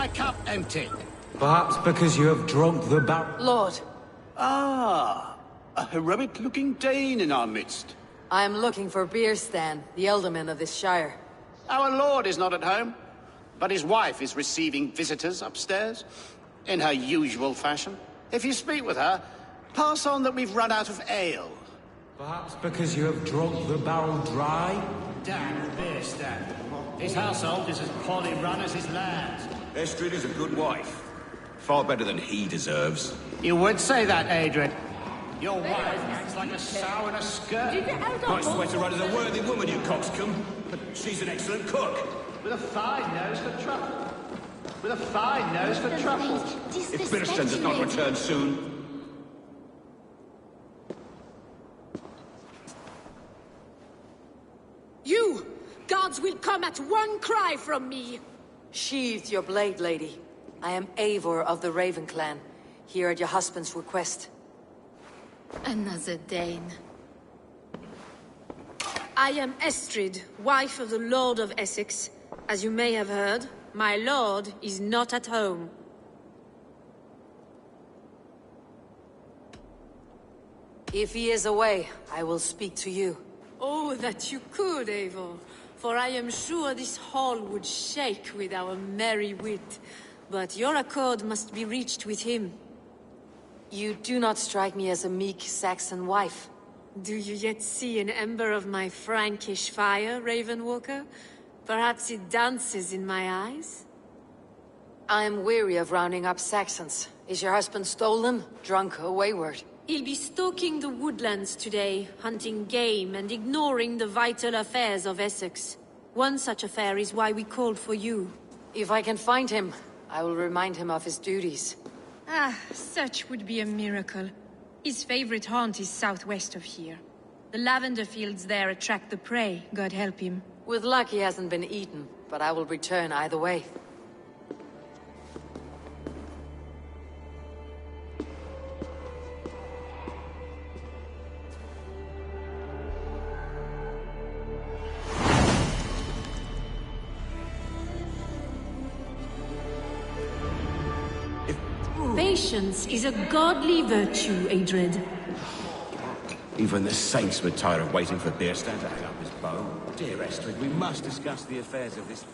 my cup empty? Perhaps because you have drunk the barrel. Lord, Ah, a heroic-looking Dane in our midst. I am looking for Bierstan, the alderman of this shire. Our lord is not at home, but his wife is receiving visitors upstairs, in her usual fashion. If you speak with her, pass on that we've run out of ale. Perhaps because you have drunk the barrel dry? Damn Bierstan. His household is as poorly run as his land. Estrid is a good wife. Far better than he deserves. You would say that, Adrian. Your wife acts like a sow in a skirt. Might swear to run as a worthy woman, you coxcomb. But she's an excellent cook. With a fine nose for truffle. With a fine nose for truffles. If Birston does not return soon... You! Gods will come at one cry from me! Sheathe your blade, lady. I am Eivor of the Raven clan, here at your husband's request. Another Dane. I am Estrid, wife of the Lord of Essexe. As you may have heard, my lord is not at home. If he is away, I will speak to you. Oh, that you could, Eivor. For I am sure this hall would shake with our merry wit. But your accord must be reached with him. You do not strike me as a meek Saxon wife. Do you yet see an ember of my Frankish fire, Ravenwalker? Perhaps it dances in my eyes? I am weary of rounding up Saxons. Is your husband stolen, drunk, or wayward? He'll be stalking the woodlands today, hunting game and ignoring the vital affairs of Essex. One such affair is why we called for you. If I can find him, I will remind him of his duties. Ah, such would be a miracle. His favorite haunt is southwest of here. The lavender fields there attract the prey, God help him. With luck he hasn't been eaten, but I will return either way. Patience is a godly virtue, Adred. Even the saints would tire of waiting for Bierstan to hang up his bow. Dear Estrid, we must discuss the affairs of this...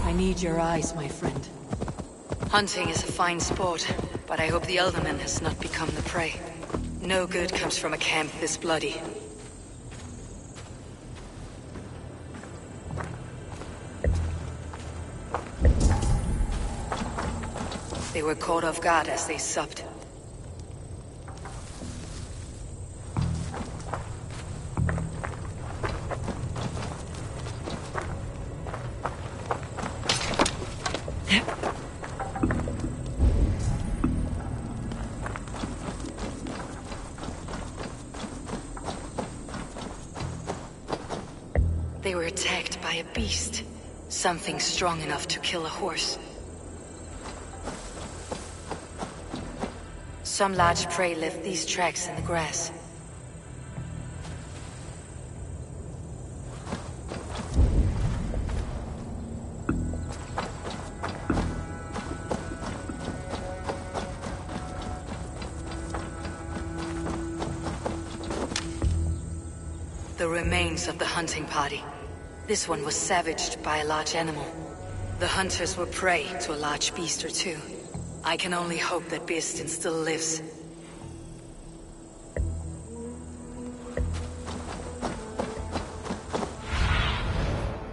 I need your eyes, my friend. Hunting is a fine sport, but I hope the Elderman has not become the prey. No good comes from a camp this bloody. They were caught off guard as they supped. by a beast. Something strong enough to kill a horse. Some large prey left these tracks in the grass. The remains of the hunting party. This one was savaged by a large animal. The hunters were prey to a large beast or two. I can only hope that Birsten still lives.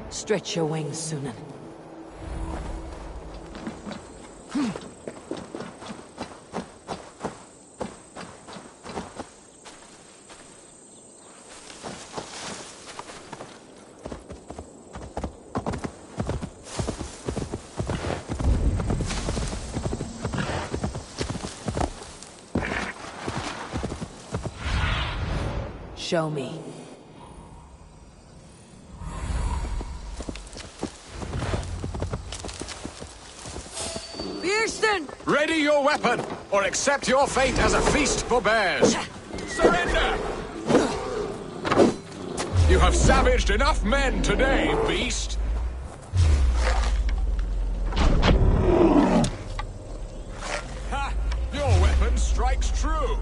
Stretch your wings, Sunan. Show me. Birsten! Ready your weapon, or accept your fate as a feast for bears. Surrender! You have savaged enough men today, beast. Ha! Your weapon strikes true.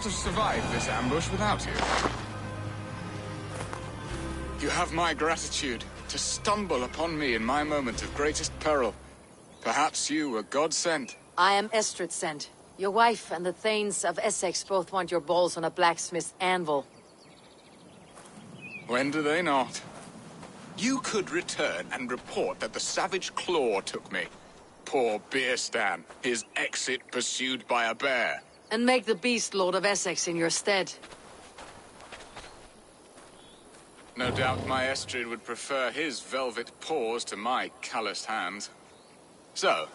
Survived this ambush without you. You have my gratitude to stumble upon me in my moment of greatest peril. Perhaps you were God-sent. I am Estrid sent. Your wife and the Thanes of Essexe both want your balls on a blacksmith's anvil. When do they not? You could return and report that the savage claw took me. Poor Birsten, his exit pursued by a bear. And make the beast Lord of Essexe in your stead. No doubt my Estrid would prefer his velvet paws to my calloused hands. So,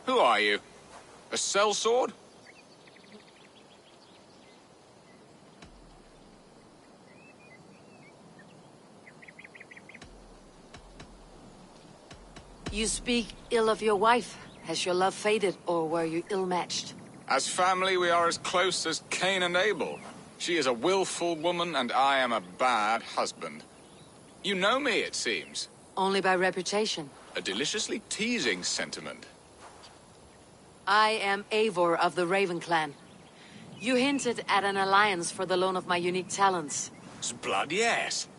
who are you? A sellsword? You speak ill of your wife. Has your love faded, or were you ill-matched? As family, we are as close as Cain and Abel. She is a willful woman, and I am a bad husband. You know me, it seems. Only by reputation. A deliciously teasing sentiment. I am Eivor of the Raven Clan. You hinted at an alliance for the loan of my unique talents. Blood, yes.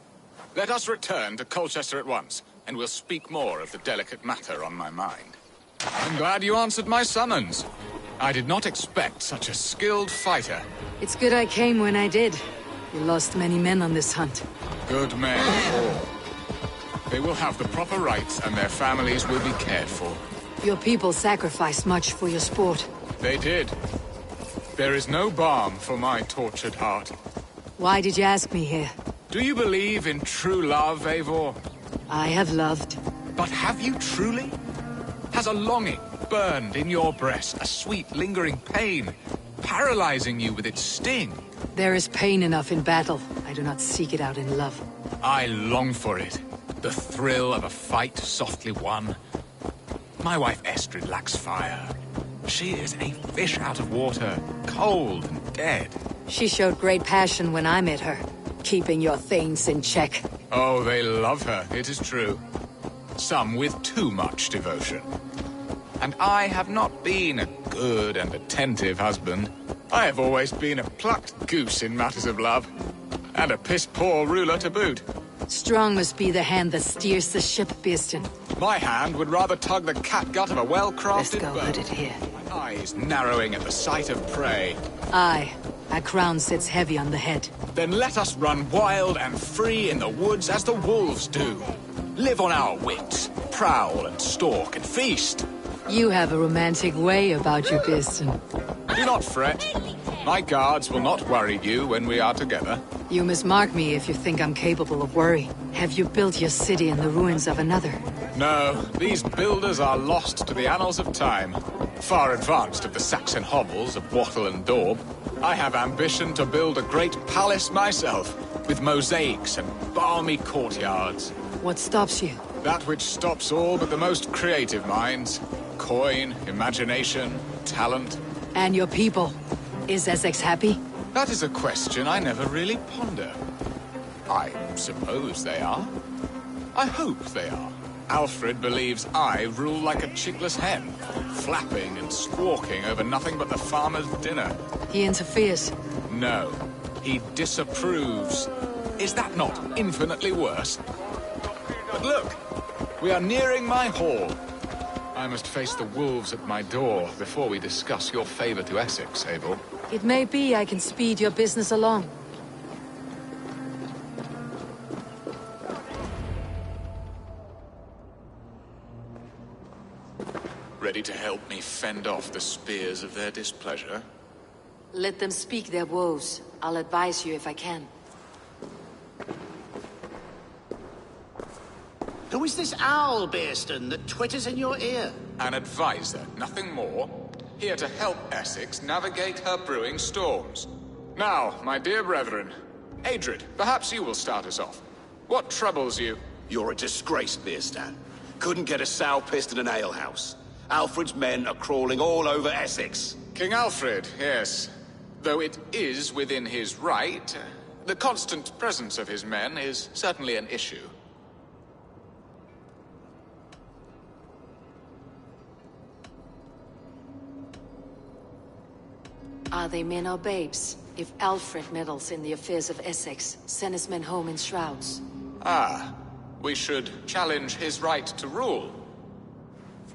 Let us return to Colchester at once, and we'll speak more of the delicate matter on my mind. I'm glad you answered my summons. I did not expect such a skilled fighter. It's good I came when I did. You lost many men on this hunt. Good men, all. They will have the proper rights, and their families will be cared for. Your people sacrificed much for your sport. They did. There is no balm for my tortured heart. Why did you ask me here? Do you believe in true love, Eivor? I have loved. But have you truly? Has a longing burned in your breast, a sweet, lingering pain, paralyzing you with its sting? There is pain enough in battle. I do not seek it out in love. I long for it. The thrill of a fight softly won. My wife Estrid lacks fire. She is a fish out of water, cold and dead. She showed great passion when I met her, keeping your Thanes in check. Oh, they love her, it is true. Some with too much devotion. And I have not been a good and attentive husband. I have always been a plucked goose in matters of love. And a piss-poor ruler to boot. Strong must be the hand that steers the ship, Birsten. My hand would rather tug the catgut of a well-crafted Let's go bow. hooded here. My eyes narrowing at the sight of prey. Aye, a crown sits heavy on the head. Then let us run wild and free in the woods as the wolves do. Live on our wits, prowl and stalk and feast. You have a romantic way about you, Piston. Do not fret. My guards will not worry you when we are together. You must mark me if you think I'm capable of worry. Have you built your city in the ruins of another? No, these builders are lost to the annals of time. Far advanced of the Saxon hovels of Wattle and Daub. I have ambition to build a great palace myself, with mosaics and balmy courtyards. What stops you? That which stops all but the most creative minds. Coin, imagination, talent. And your people? Is Essex happy? That is a question I never really ponder. I suppose they are. I hope they are. Alfred believes I rule like a chickless hen, flapping and squawking over nothing but the farmer's dinner. He interferes. No, he disapproves. Is that not infinitely worse? But look, we are nearing my hall. I must face the wolves at my door before we discuss your favor to Essex, Abel. It may be I can speed your business along. Ready to help me fend off the spears of their displeasure? Let them speak their woes. I'll advise you if I can. Who is this owl, Bearston, that twitters in your ear? An advisor, nothing more. Here to help Essex navigate her brewing storms. Now, my dear brethren, Adrid, perhaps you will start us off. What troubles you? You're a disgrace, Beerstan. Couldn't get a sow pissed in an alehouse. Alfred's men are crawling all over Essex. King Alfred, yes. Though it is within his right, the constant presence of his men is certainly an issue. Are they men or babes? If Alfred meddles in the affairs of Essex, send his men home in shrouds. Ah, we should challenge his right to rule.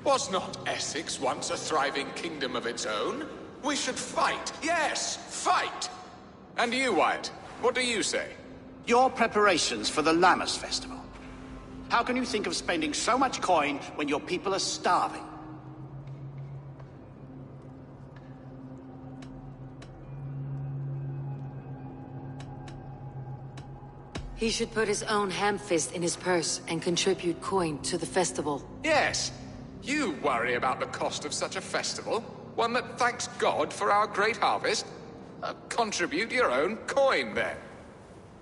Was not Essex once a thriving kingdom of its own? We should fight, yes, fight! And you, Wyatt, what do you say? Your preparations for the Lammas festival. How can you think of spending so much coin when your people are starving? He should put his own ham-fist in his purse and contribute coin to the festival. Yes, you worry about the cost of such a festival, one that thanks God for our great harvest. Contribute your own coin, then.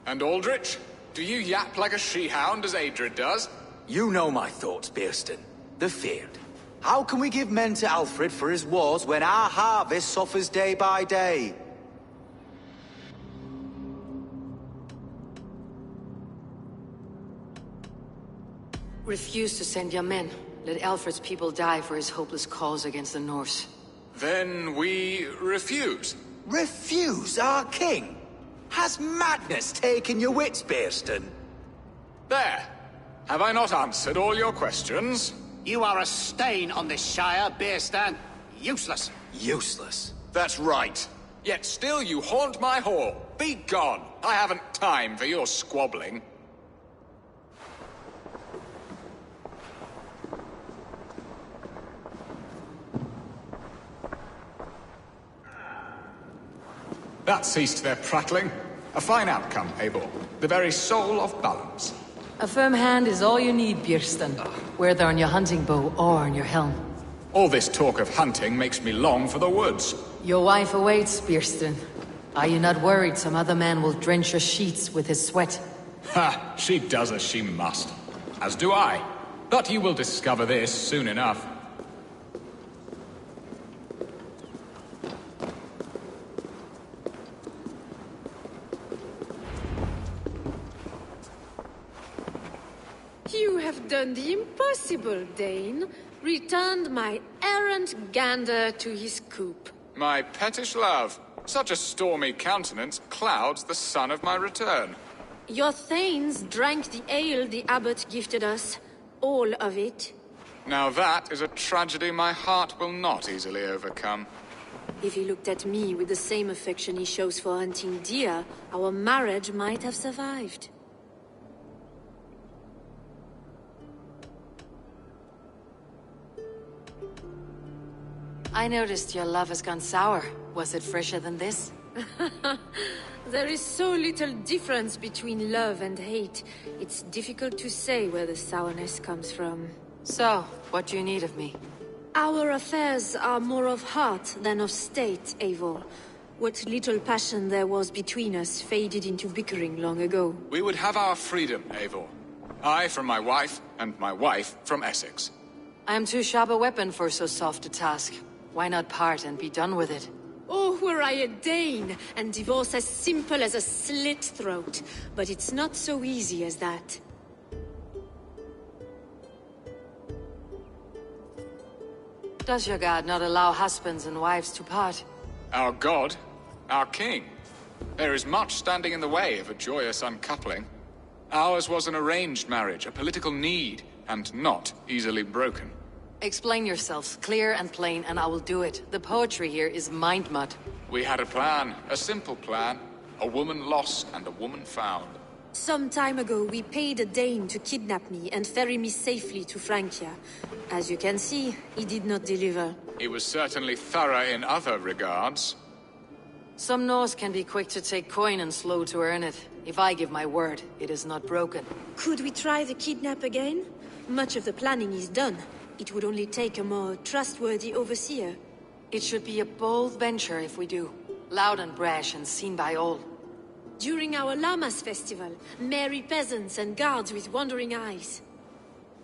And Aldrich, do you yap like a she-hound as Adrid does? You know my thoughts, Bearston. The feared. How can we give men to Alfred for his wars when our harvest suffers day by day? Refuse to send your men. Let Alfred's people die for his hopeless cause against the Norse. Then we refuse. Refuse our king? Has madness taken your wits, Bearston? There. Have I not answered all your questions? You are a stain on this shire, Bearstan. Useless. Useless. That's right. Yet still you haunt my hall. Be gone. I haven't time for your squabbling. That ceased their prattling. A fine outcome, Abel. The very soul of balance. A firm hand is all you need, Bjerston. Whether on your hunting bow or on your helm. All this talk of hunting makes me long for the woods. Your wife awaits, Bjerston. Are you not worried some other man will drench your sheets with his sweat? Ha! She does as she must. As do I. But you will discover this soon enough. You have done the impossible, Dane. Returned my errant gander to his coop. My pettish love. Such a stormy countenance clouds the sun of my return. Your thanes drank the ale the abbot gifted us. All of it. Now that is a tragedy my heart will not easily overcome. If he looked at me with the same affection he shows for hunting deer, our marriage might have survived. I noticed your love has gone sour. Was it fresher than this? There is so little difference between love and hate. It's difficult to say where the sourness comes from. So, what do you need of me? Our affairs are more of heart than of state, Eivor. What little passion there was between us faded into bickering long ago. We would have our freedom, Eivor. I from my wife, and my wife from Essex. I am too sharp a weapon for so soft a task. Why not part and be done with it? Oh, were I a Dane, and divorce as simple as a slit throat. But it's not so easy as that. Does your god not allow husbands and wives to part? Our god? Our king? There is much standing in the way of a joyous uncoupling. Ours was an arranged marriage, a political need, and not easily broken. Explain yourselves clear and plain, and I will do it. The poetry here is mind mud. We had a plan, a simple plan. A woman lost and a woman found. Some time ago, we paid a Dane to kidnap me and ferry me safely to Francia. As you can see, he did not deliver. He was certainly thorough in other regards. Some Norse can be quick to take coin and slow to earn it. If I give my word, it is not broken. Could we try the kidnap again? Much of the planning is done. It would only take a more trustworthy overseer. It should be a bold venture if we do. Loud and brash and seen by all. During our Llamas festival, merry peasants and guards with wandering eyes.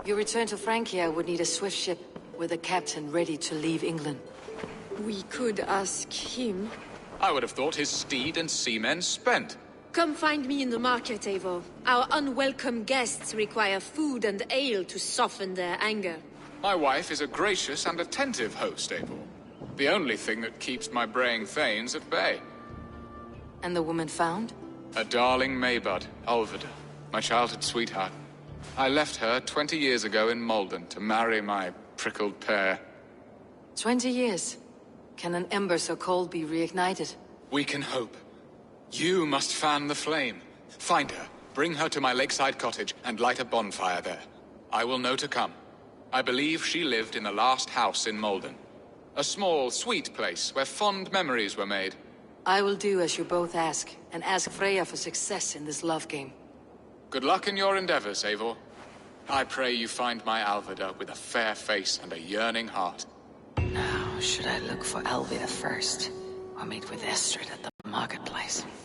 Your return to Francia would need a swift ship, with a captain ready to leave England. We could ask him. I would have thought his steed and seamen spent. Come find me in the market, Eivor. Our unwelcome guests require food and ale to soften their anger. My wife is a gracious and attentive host, Eivor. The only thing that keeps my braying thanes at bay. And the woman found? A darling Maybud, Ulvida, my childhood sweetheart. I left her 20 years ago in Malden to marry my prickled pear. 20 years? Can an ember so cold be reignited? We can hope. You must fan the flame. Find her, bring her to my lakeside cottage, and light a bonfire there. I will know to come. I believe she lived in the last house in Malden. A small, sweet place where fond memories were made. I will do as you both ask, and ask Freya for success in this love game. Good luck in your endeavors, Eivor. I pray you find my Alvida with a fair face and a yearning heart. Now, should I look for Alvida first, or meet with Estrid at the marketplace?